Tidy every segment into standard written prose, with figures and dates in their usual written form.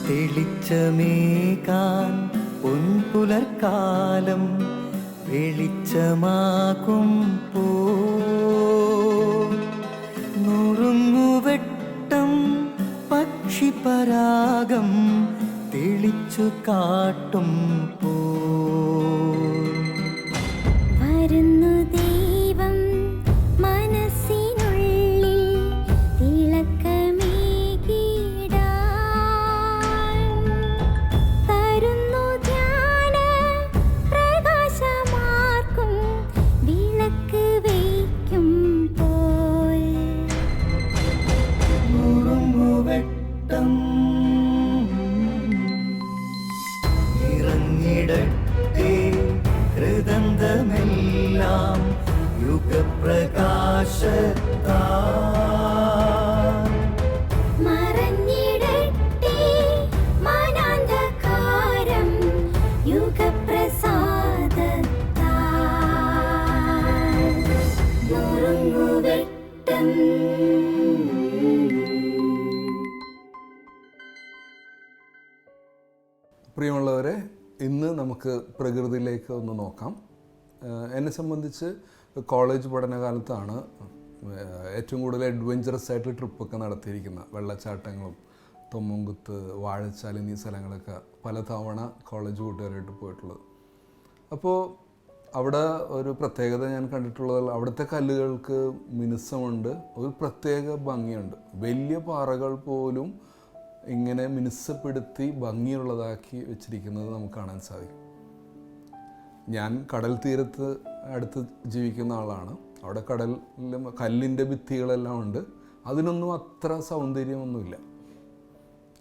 തെളിച്ചമേകാൻ പൊൻപുലർക്കാലം വെളിച്ചമാകും നുറുങ്ങുവെട്ടം പക്ഷിപരാഗം തെളിച്ചു കാട്ടും വരുന്നു ദൈവം മനസ്സിനുള്ളിൽ തിളക്കമേകിടാൻ തരുന്നു ധ്യാന പ്രകാശമാർക്കും വിളക്ക് വയ്ക്കുമ്പോൾ നുറുങ്ങുവെട്ടം ഇറങ്ങിടട്ടെ ഹൃദന്തമെല്ലാം യുഗപ്രകാശത്താൽ മറഞ്ഞിടട്ടെ മനാന്ധകാരം യുഗപ്രസാദത്താൽ നുറുങ്ങുവെട്ടം. പ്രിയമുള്ളവരെ, ഇന്ന് നമുക്ക് പ്രകൃതിയിലേക്ക് ഒന്ന് നോക്കാം. എന്നെ സംബന്ധിച്ച് കോളേജ് പഠനകാലത്താണ് ഏറ്റവും കൂടുതൽ അഡ്വഞ്ചറസ് ആയിട്ടുള്ള ട്രിപ്പൊക്കെ നടത്തിയിരിക്കുന്നത്. വെള്ളച്ചാട്ടങ്ങളും തൊമ്മൻകുത്ത്, വാഴച്ചാൽ എന്നീ സ്ഥലങ്ങളൊക്കെ പല തവണ കോളേജ് കൂട്ടുകാരായിട്ട് പോയിട്ടുള്ളത്. അപ്പോൾ അവിടെ ഒരു പ്രത്യേകത ഞാൻ കണ്ടിട്ടുള്ളത്, അവിടുത്തെ കല്ലുകൾക്ക് മിനുസമുണ്ട്, ഒരു പ്രത്യേക ഭംഗിയുണ്ട്. വലിയ പാറകൾ പോലും ഇങ്ങനെ മിനുസപ്പെടുത്തി ഭംഗിയുള്ളതാക്കി വെച്ചിരിക്കുന്നത് നമുക്ക് കാണാൻ സാധിക്കും. ഞാൻ കടൽ തീരത്ത് അടുത്ത് ജീവിക്കുന്ന ആളാണ്. അവിടെ കടലിലും കല്ലിൻ്റെ ഭിത്തികളെല്ലാം ഉണ്ട്. അതിനൊന്നും അത്ര സൗന്ദര്യമൊന്നുമില്ല.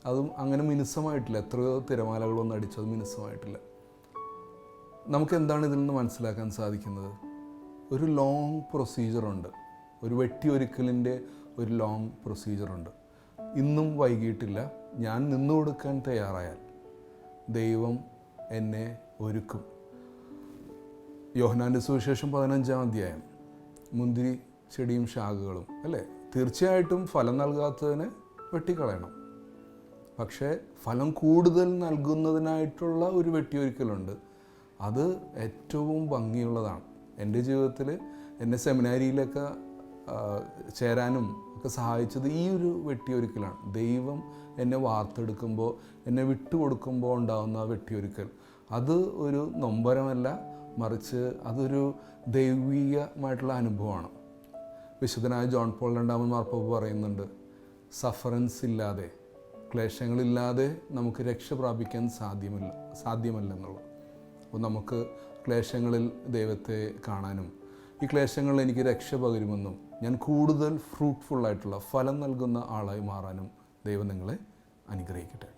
അതും അങ്ങനെ മിനുസമായിട്ടില്ല. എത്രയോ തിരമാലകളൊന്നും അടിച്ചത് മിനുസമായിട്ടില്ല. നമുക്ക് എന്താണ് ഇതിൽ നിന്ന് മനസ്സിലാക്കാൻ സാധിക്കുന്നത്? ഒരു ലോങ് പ്രൊസീജിയറുണ്ട്. ഒരു വെട്ടിയൊരുക്കലിൻ്റെ ഒരു ലോങ് പ്രൊസീജിയറുണ്ട്. ഇന്നും വൈകിട്ടില്ല. ഞാൻ നിന്നു കൊടുക്കാൻ തയ്യാറായാൽ ദൈവം എന്നെ ഒരുക്കും. യോഹന്നാൻ്റെ സുവിശേഷം 15-ാം അധ്യായം, മുന്തിരി ചെടിയും ശാഖകളും അല്ലേ? തീർച്ചയായിട്ടും ഫലം നൽകാത്തതിനെ വെട്ടിക്കളയണം. പക്ഷേ ഫലം കൂടുതൽ നൽകുന്നതിനായിട്ടുള്ള ഒരു വെട്ടിയൊരുക്കലുണ്ട്. അത് ഏറ്റവും ഭംഗിയുള്ളതാണ്. എൻ്റെ ജീവിതത്തിൽ എന്നെ സെമിനാരിയിലൊക്കെ ചേരാനും ഒക്കെ സഹായിച്ചത് ഈ ഒരു വെട്ടിയൊരുക്കലാണ്. ദൈവം എന്നെ വാർത്തെടുക്കുമ്പോൾ, എന്നെ വിട്ടുകൊടുക്കുമ്പോൾ ഉണ്ടാകുന്ന വെട്ടിയൊരുക്കൽ, അത് ഒരു നൊമ്പരമല്ല, മറിച്ച് അതൊരു ദൈവികമായിട്ടുള്ള അനുഭവമാണ്. വിശുദ്ധനായ ജോൺ പോൾ രണ്ടാമൻ മാർപ്പാപ്പ പറയുന്നുണ്ട്, സഫറൻസ് ഇല്ലാതെ, ക്ലേശങ്ങളില്ലാതെ നമുക്ക് രക്ഷ പ്രാപിക്കാൻ സാധ്യമല്ലെന്നുള്ളത്. അപ്പോൾ നമുക്ക് ക്ലേശങ്ങളിൽ ദൈവത്തെ കാണാനും ഈ ക്ലേശങ്ങളിൽ എനിക്ക് രക്ഷ പകരുമെന്നും ഞാൻ കൂടുതൽ ഫ്രൂട്ട്ഫുള്ളായിട്ടുള്ള ഫലം നൽകുന്ന ആളായി മാറാനും ദൈവം നിങ്ങളെ അനുഗ്രഹിക്കട്ടെ.